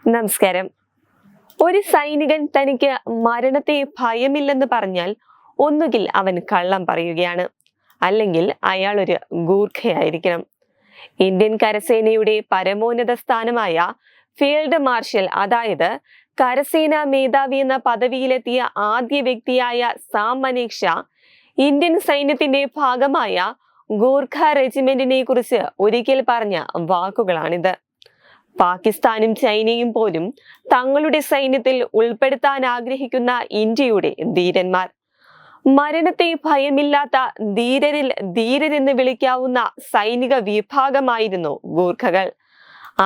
നമസ്കാരം. ഒരു സൈനികൻ തനിക്ക് മരണത്തെ ഭയമില്ലെന്ന് പറഞ്ഞാൽ ഒന്നുകിൽ അവൻ കള്ളം പറയുകയാണ്, അല്ലെങ്കിൽ അയാൾ ഒരു ഗൂർഖയായിരിക്കണം. ഇന്ത്യൻ കരസേനയുടെ പരമോന്നത സ്ഥാനമായ ഫീൽഡ് മാർഷൽ, അതായത് കരസേനാ മേധാവി എന്ന പദവിയിലെത്തിയ ആദ്യ വ്യക്തിയായ സാം മനേക്ഷാ ഇന്ത്യൻ സൈന്യത്തിന്റെ ഭാഗമായ ഗൂർഖ റെജിമെന്റിനെ കുറിച്ച് ഒരിക്കൽ പറഞ്ഞ വാക്കുകളാണിത്. പാകിസ്ഥാനും ചൈനയും പോലും തങ്ങളുടെ സൈന്യത്തിൽ ഉൾപ്പെടുത്താൻ ആഗ്രഹിക്കുന്ന ഇന്ത്യയുടെ ധീരന്മാർ, മരണത്തെ ഭയമില്ലാത്ത ധീരരിൽ ധീരരെന്ന് വിളിക്കാവുന്ന സൈനിക വിഭാഗമായിരുന്നു ഗൂർഖകൾ.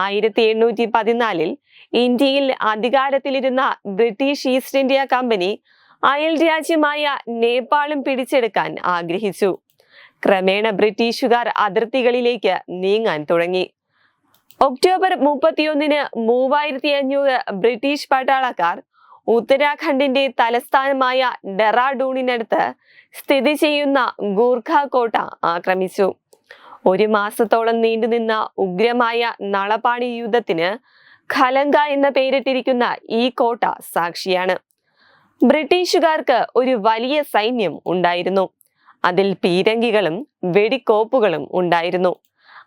1814 ഇന്ത്യയിൽ അധികാരത്തിലിരുന്ന ബ്രിട്ടീഷ് ഈസ്റ്റ് ഇന്ത്യ കമ്പനി അയൽ രാജ്യമായ നേപ്പാളും പിടിച്ചെടുക്കാൻ ആഗ്രഹിച്ചു. ക്രമേണ ബ്രിട്ടീഷുകാർ അതിർത്തികളിലേക്ക് നീങ്ങാൻ തുടങ്ങി. ഒക്ടോബർ 31 3500 ബ്രിട്ടീഷ് പട്ടാളക്കാർ ഉത്തരാഖണ്ഡിന്റെ തലസ്ഥാനമായ ഡെറാഡൂണിനടുത്ത് സ്ഥിതി ചെയ്യുന്ന ഗൂർഖ കോട്ട ആക്രമിച്ചു. ഒരു മാസത്തോളം നീണ്ടുനിന്ന ഉഗ്രമായ നളപാണി യുദ്ധത്തിന് ഖലങ്ക എന്ന പേരിട്ടിരിക്കുന്ന ഈ കോട്ട സാക്ഷിയാണ്. ബ്രിട്ടീഷുകാർക്ക് ഒരു വലിയ സൈന്യം ഉണ്ടായിരുന്നു. അതിൽ പീരങ്കികളും വെടിക്കോപ്പുകളും ഉണ്ടായിരുന്നു.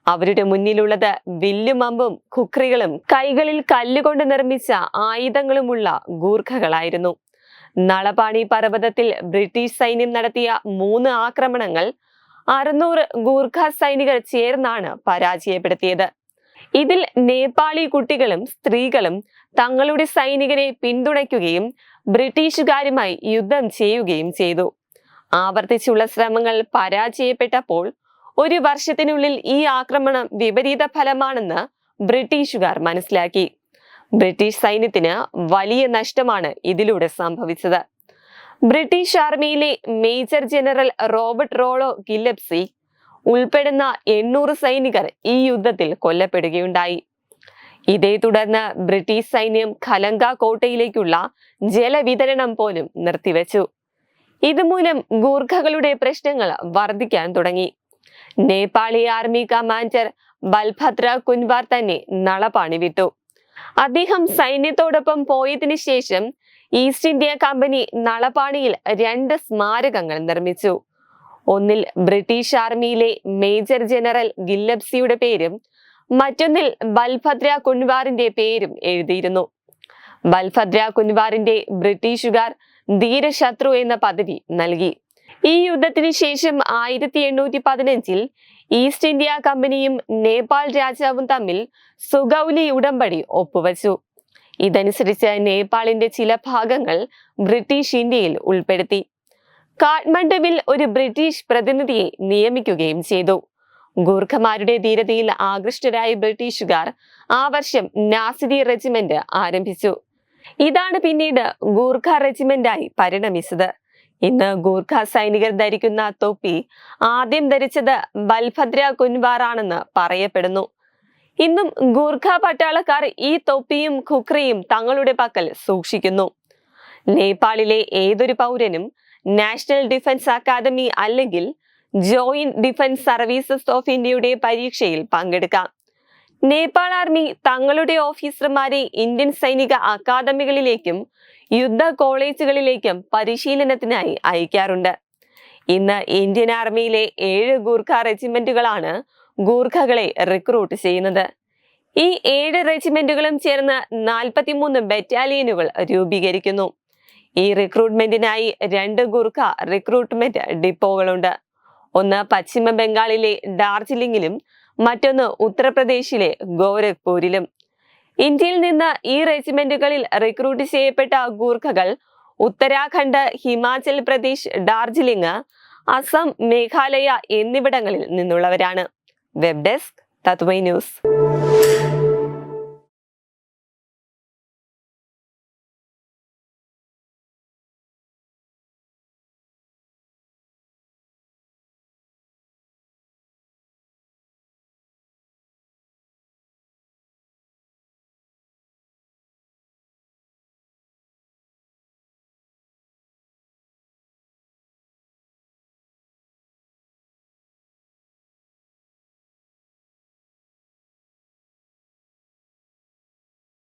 അവരുടെ മുന്നിലുള്ളത് വില്ലും അമ്പും കുക്രികളും കൈകളിൽ കല്ലുകൊണ്ട് നിർമ്മിച്ച ആയുധങ്ങളുമുള്ള ഗൂർഖകളായിരുന്നു. നളപാണി പർവ്വതത്തിൽ ബ്രിട്ടീഷ് സൈന്യം നടത്തിയ 3 ആക്രമണങ്ങൾ 600 ഗൂർഖ സൈനികർ ചേർന്നാണ് പരാജയപ്പെടുത്തിയത്. ഇതിൽ നേപ്പാളി കുട്ടികളും സ്ത്രീകളും തങ്ങളുടെ സൈനികരെ പിന്തുണയ്ക്കുകയും ബ്രിട്ടീഷുകാരുമായി യുദ്ധം ചെയ്യുകയും ചെയ്തു. ആവർത്തിച്ചുള്ള ശ്രമങ്ങൾ പരാജയപ്പെട്ടപ്പോൾ 1 വർഷത്തിനുള്ളിൽ ഈ ആക്രമണം വിപരീത ഫലമാണെന്ന് ബ്രിട്ടീഷുകാർ മനസ്സിലാക്കി. ബ്രിട്ടീഷ് സൈന്യത്തിന് വലിയ നഷ്ടമാണ് ഇതിലൂടെ സംഭവിച്ചത്. ബ്രിട്ടീഷ് ആർമിയിലെ മേജർ ജനറൽ റോബർട്ട് റോളോ ഗില്ലപ്സി ഉൾപ്പെടുന്ന 800 സൈനികർ ഈ യുദ്ധത്തിൽ കൊല്ലപ്പെടുകയുണ്ടായി. ഇതേ തുടർന്ന് ബ്രിട്ടീഷ് സൈന്യം ഖലങ്ക കോട്ടയിലേക്കുള്ള ജലവിതരണം പോലും നിർത്തിവെച്ചു. ഇതുമൂലം ഗൂർഖകളുടെ പ്രശ്നങ്ങൾ വർദ്ധിക്കാൻ തുടങ്ങി. നേപ്പാളി ആർമി കമാൻഡർ ബൽഭദ്ര കുൻവാർ തന്നെ നളപാണി വിട്ടു. അദ്ദേഹം സൈന്യത്തോടൊപ്പം പോയതിനു ശേഷം ഈസ്റ്റ് ഇന്ത്യ കമ്പനി നളപാണിയിൽ 2 സ്മാരകങ്ങൾ നിർമ്മിച്ചു. ഒന്നിൽ ബ്രിട്ടീഷ് ആർമിയിലെ മേജർ ജനറൽ ഗില്ലപ്സിയുടെ പേരും മറ്റൊന്നിൽ ബൽഭദ്ര കുൻവാറിന്റെ പേരും എഴുതിയിരുന്നു. ബൽഭദ്ര കുൻവാറിന്റെ ബ്രിട്ടീഷുകാർ ധീരശത്രു എന്ന പദവി നൽകി. ഈ യുദ്ധത്തിന് ശേഷം 1815 ഈസ്റ്റ് ഇന്ത്യ കമ്പനിയും നേപ്പാൾ രാജാവും തമ്മിൽ സുഗൗലി ഉടമ്പടി ഒപ്പുവച്ചു. ഇതനുസരിച്ച് നേപ്പാളിന്റെ ചില ഭാഗങ്ങൾ ബ്രിട്ടീഷ് ഇന്ത്യയിൽ ഉൾപ്പെടുത്തി. കാഠ്മണ്ഡുവിൽ ഒരു ബ്രിട്ടീഷ് പ്രതിനിധിയെ നിയമിക്കുകയും ചെയ്തു. ഗൂർഖമാരുടെ ധീരതയിൽ ആകൃഷ്ടരായ ബ്രിട്ടീഷുകാർ ആ വർഷം നാസിരി റെജിമെന്റ് ആരംഭിച്ചു. ഇതാണ് പിന്നീട് ഗൂർഖ റെജിമെന്റായി പരിണമിച്ചത്. ഇന്ന് ഗൂർഖ സൈനികർ ധരിക്കുന്ന തൊപ്പി ആദ്യം ധരിച്ചത് ബൽഭദ്ര കുൻവാർ ആണെന്ന് പറയപ്പെടുന്നു. ഇന്നും ഗൂർഖ പട്ടാളക്കാർ ഈ തൊപ്പിയും ഖുക്രിയും തങ്ങളുടെ പക്കൽ സൂക്ഷിക്കുന്നു. നേപ്പാളിലെ ഏതൊരു പൗരനും നാഷണൽ ഡിഫൻസ് അക്കാദമി അല്ലെങ്കിൽ ജോയിന്റ് ഡിഫൻസ് സർവീസസ് ഓഫ് ഇന്ത്യയുടെ പരീക്ഷയിൽ പങ്കെടുക്കാം. നേപ്പാൾ ആർമി തങ്ങളുടെ ഓഫീസർമാരെ ഇന്ത്യൻ സൈനിക അക്കാദമികളിലേക്കും യുദ്ധ കോളേജുകളിലേക്കും പരിശീലനത്തിനായി അയക്കാറുണ്ട്. ഇന്ന് ഇന്ത്യൻ ആർമിയിലെ 7 ഗൂർഖ റെജിമെന്റുകളാണ് ഗൂർഖകളെ റിക്രൂട്ട് ചെയ്യുന്നത്. ഈ 7 റെജിമെന്റുകളും ചേർന്ന് 43 ബറ്റാലിയനുകൾ രൂപീകരിക്കുന്നു. ഈ റിക്രൂട്ട്മെന്റിനായി 2 ഗൂർഖ റിക്രൂട്ട്മെന്റ് ഡിപ്പോകളുണ്ട്. ഒന്ന് പശ്ചിമ ബംഗാളിലെ ഡാർജിലിംഗിലും മറ്റൊന്ന് ഉത്തർപ്രദേശിലെ ഗോരഖ്പൂരിലും. ഇന്ത്യയിൽ നിന്ന് ഈ റെജിമെന്റുകളിൽ റിക്രൂട്ട് ചെയ്യപ്പെട്ട ഗൂർഖകൾ ഉത്തരാഖണ്ഡ്, ഹിമാചൽ പ്രദേശ്, ഡാർജിലിംഗ്, അസം, മേഘാലയ എന്നിവിടങ്ങളിൽ നിന്നുള്ളവരാണ്. വെബ് ഡെസ്ക് തത്വമൈ ന്യൂസ്.